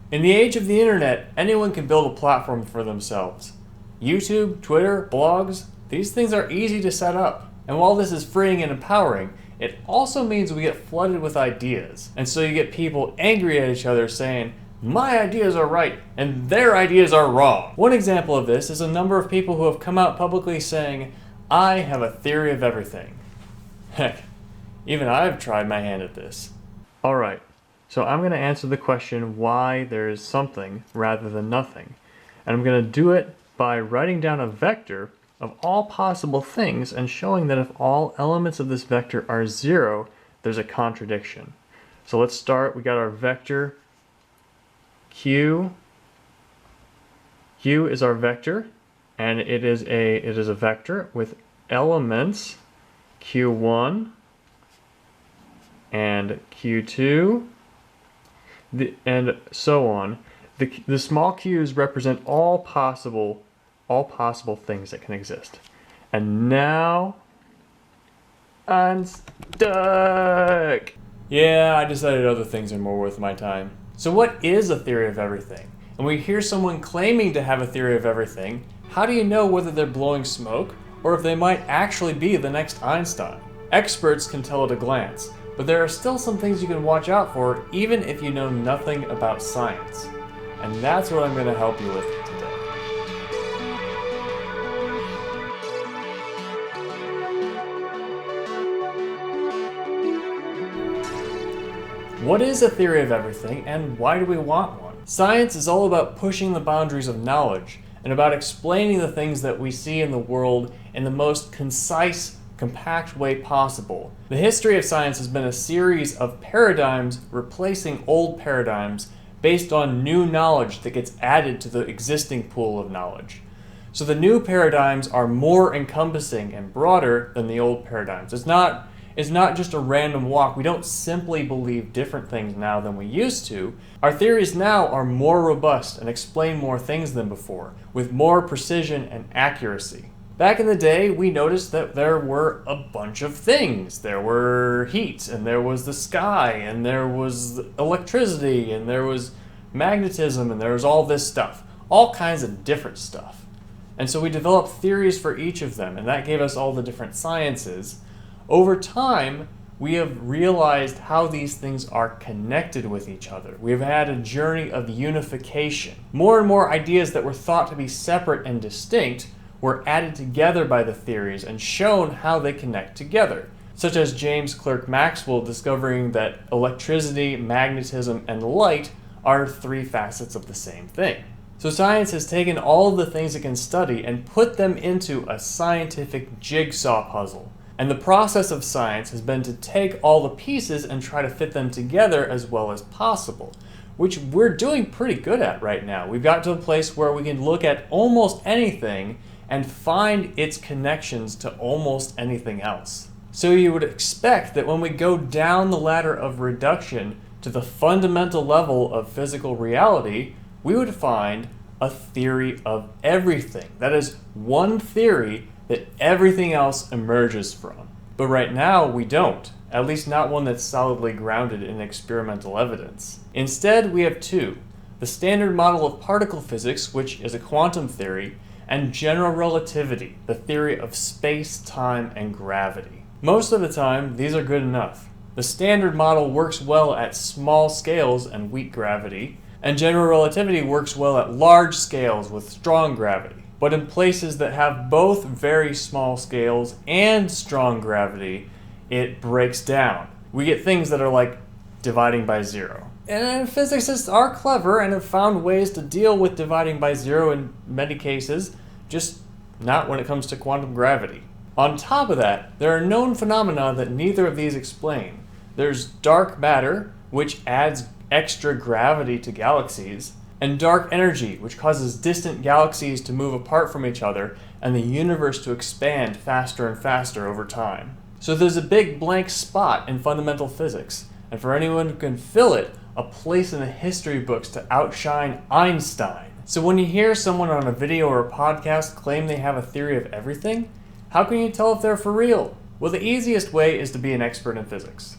In the age of the internet, anyone can build a platform for themselves. YouTube, Twitter, blogs, these things are easy to set up. And while this is freeing and empowering, it also means we get flooded with ideas. And so you get people angry at each other saying, my ideas are right and their ideas are wrong. One example of this is a number of people who have come out publicly saying, I have a theory of everything. Heck, even I've tried my hand at this. Alright, so I'm going to answer the question why there is something rather than nothing. And I'm going to do it by writing down a vector of all possible things and showing that if all elements of this vector are 0, there's a contradiction. So let's start. We got our vector Q. Q is our vector, and it is a vector with elements Q1 and Q2 and so on. The small q's represent all possible things that can exist. And now I'm stuck. Yeah, I decided other things are more worth my time. So what is a theory of everything? And we hear someone claiming to have a theory of everything, how do you know whether they're blowing smoke or if they might actually be the next Einstein? Experts can tell at a glance, but there are still some things you can watch out for even if you know nothing about science. And that's what I'm going to help you with today. What is a theory of everything, and why do we want one? Science is all about pushing the boundaries of knowledge and about explaining the things that we see in the world in the most concise, compact way possible. The history of science has been a series of paradigms replacing old paradigms based on new knowledge that gets added to the existing pool of knowledge. So the new paradigms are more encompassing and broader than the old paradigms. It's not just a random walk. We don't simply believe different things now than we used to. Our theories now are more robust and explain more things than before, with more precision and accuracy. Back in the day, we noticed that there were a bunch of things. There were heat, and there was the sky, and there was electricity, and there was magnetism, and there was all this stuff. All kinds of different stuff. And so we developed theories for each of them, and that gave us all the different sciences. Over time, we have realized how these things are connected with each other. We've had a journey of unification. More and more ideas that were thought to be separate and distinct were added together by the theories and shown how they connect together, such as James Clerk Maxwell discovering that electricity, magnetism, and light are 3 facets of the same thing. So science has taken all of the things it can study and put them into a scientific jigsaw puzzle. And the process of science has been to take all the pieces and try to fit them together as well as possible, which we're doing pretty good at right now. We've got to a place where we can look at almost anything and find its connections to almost anything else. So you would expect that when we go down the ladder of reduction to the fundamental level of physical reality, we would find a theory of everything. That is one theory that everything else emerges from. But right now, we don't. At least not one that's solidly grounded in experimental evidence. Instead, we have 2. The standard model of particle physics, which is a quantum theory, and general relativity, the theory of space, time, and gravity. Most of the time, these are good enough. The standard model works well at small scales and weak gravity, and general relativity works well at large scales with strong gravity. But in places that have both very small scales and strong gravity, it breaks down. We get things that are like dividing by 0. And physicists are clever and have found ways to deal with dividing by 0 in many cases, just not when it comes to quantum gravity. On top of that, there are known phenomena that neither of these explain. There's dark matter, which adds extra gravity to galaxies, and dark energy, which causes distant galaxies to move apart from each other and the universe to expand faster and faster over time. So there's a big blank spot in fundamental physics, and for anyone who can fill it, a place in the history books to outshine Einstein. So when you hear someone on a video or a podcast claim they have a theory of everything, how can you tell if they're for real? Well, the easiest way is to be an expert in physics.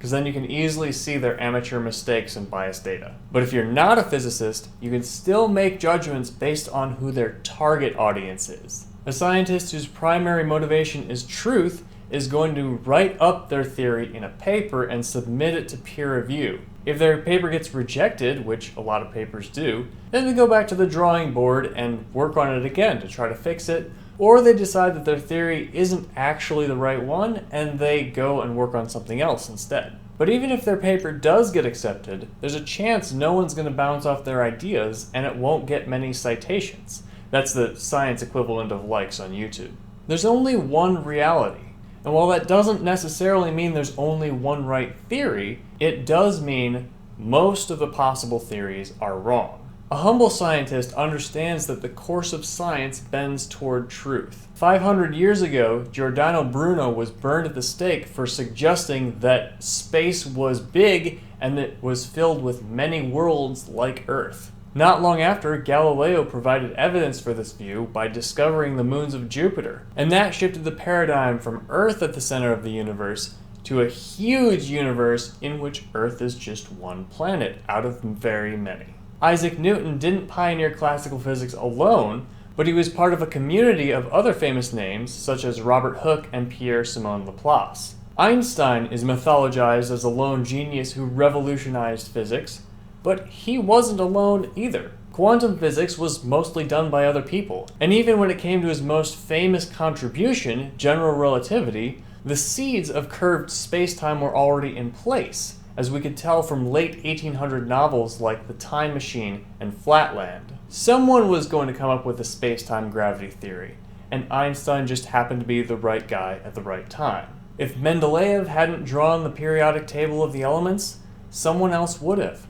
because then you can easily see their amateur mistakes and biased data. But if you're not a physicist, you can still make judgments based on who their target audience is. A scientist whose primary motivation is truth is going to write up their theory in a paper and submit it to peer review. If their paper gets rejected, which a lot of papers do, then they go back to the drawing board and work on it again to try to fix it, or they decide that their theory isn't actually the right one and they go and work on something else instead. But even if their paper does get accepted, there's a chance no one's going to bounce off their ideas and it won't get many citations. That's the science equivalent of likes on YouTube. There's only one reality. And while that doesn't necessarily mean there's only one right theory, it does mean most of the possible theories are wrong. A humble scientist understands that the course of science bends toward truth. 500 years ago, Giordano Bruno was burned at the stake for suggesting that space was big and that it was filled with many worlds like Earth. Not long after, Galileo provided evidence for this view by discovering the moons of Jupiter, and that shifted the paradigm from Earth at the center of the universe to a huge universe in which Earth is just one planet out of very many. Isaac Newton didn't pioneer classical physics alone, but he was part of a community of other famous names such as Robert Hooke and Pierre-Simon Laplace. Einstein is mythologized as a lone genius who revolutionized physics, but he wasn't alone either. Quantum physics was mostly done by other people, and even when it came to his most famous contribution, general relativity, the seeds of curved space-time were already in place, as we could tell from late 1800 novels like The Time Machine and Flatland. Someone was going to come up with a space-time gravity theory, and Einstein just happened to be the right guy at the right time. If Mendeleev hadn't drawn the periodic table of the elements, someone else would have.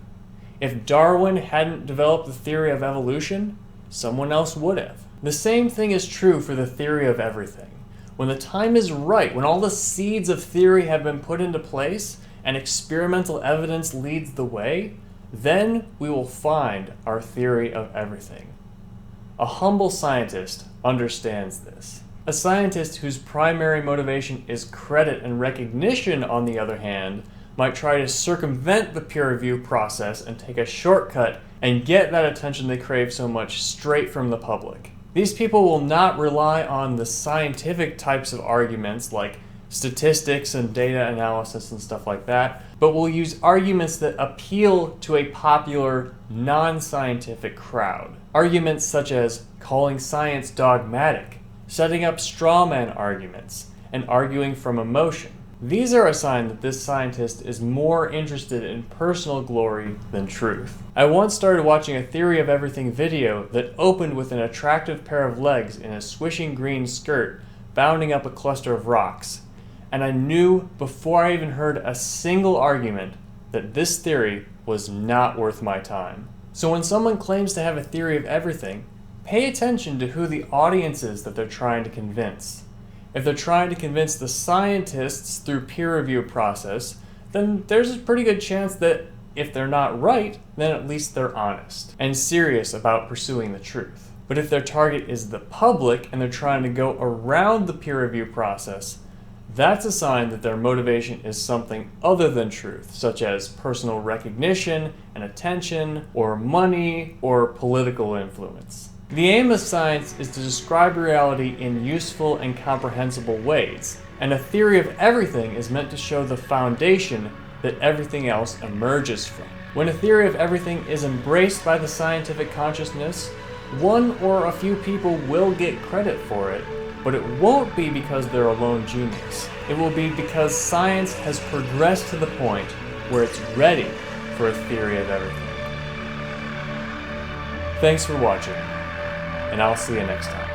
If Darwin hadn't developed the theory of evolution, someone else would have. The same thing is true for the theory of everything. When the time is right, when all the seeds of theory have been put into place and experimental evidence leads the way, then we will find our theory of everything. A humble scientist understands this. A scientist whose primary motivation is credit and recognition, on the other hand, might try to circumvent the peer review process and take a shortcut and get that attention they crave so much straight from the public. These people will not rely on the scientific types of arguments like statistics and data analysis and stuff like that, but will use arguments that appeal to a popular, non-scientific crowd. Arguments such as calling science dogmatic, setting up straw man arguments, and arguing from emotion. These are a sign that this scientist is more interested in personal glory than truth. I once started watching a theory of everything video that opened with an attractive pair of legs in a swishing green skirt bounding up a cluster of rocks, and I knew before I even heard a single argument that this theory was not worth my time. So when someone claims to have a theory of everything, pay attention to who the audience is that they're trying to convince. If they're trying to convince the scientists through peer review process, then there's a pretty good chance that if they're not right, then at least they're honest and serious about pursuing the truth. But if their target is the public and they're trying to go around the peer review process, that's a sign that their motivation is something other than truth, such as personal recognition and attention, or money, or political influence. The aim of science is to describe reality in useful and comprehensible ways, and a theory of everything is meant to show the foundation that everything else emerges from. When a theory of everything is embraced by the scientific consciousness, one or a few people will get credit for it, but it won't be because they're a lone genius. It will be because science has progressed to the point where it's ready for a theory of everything. Thanks for watching, and I'll see you next time.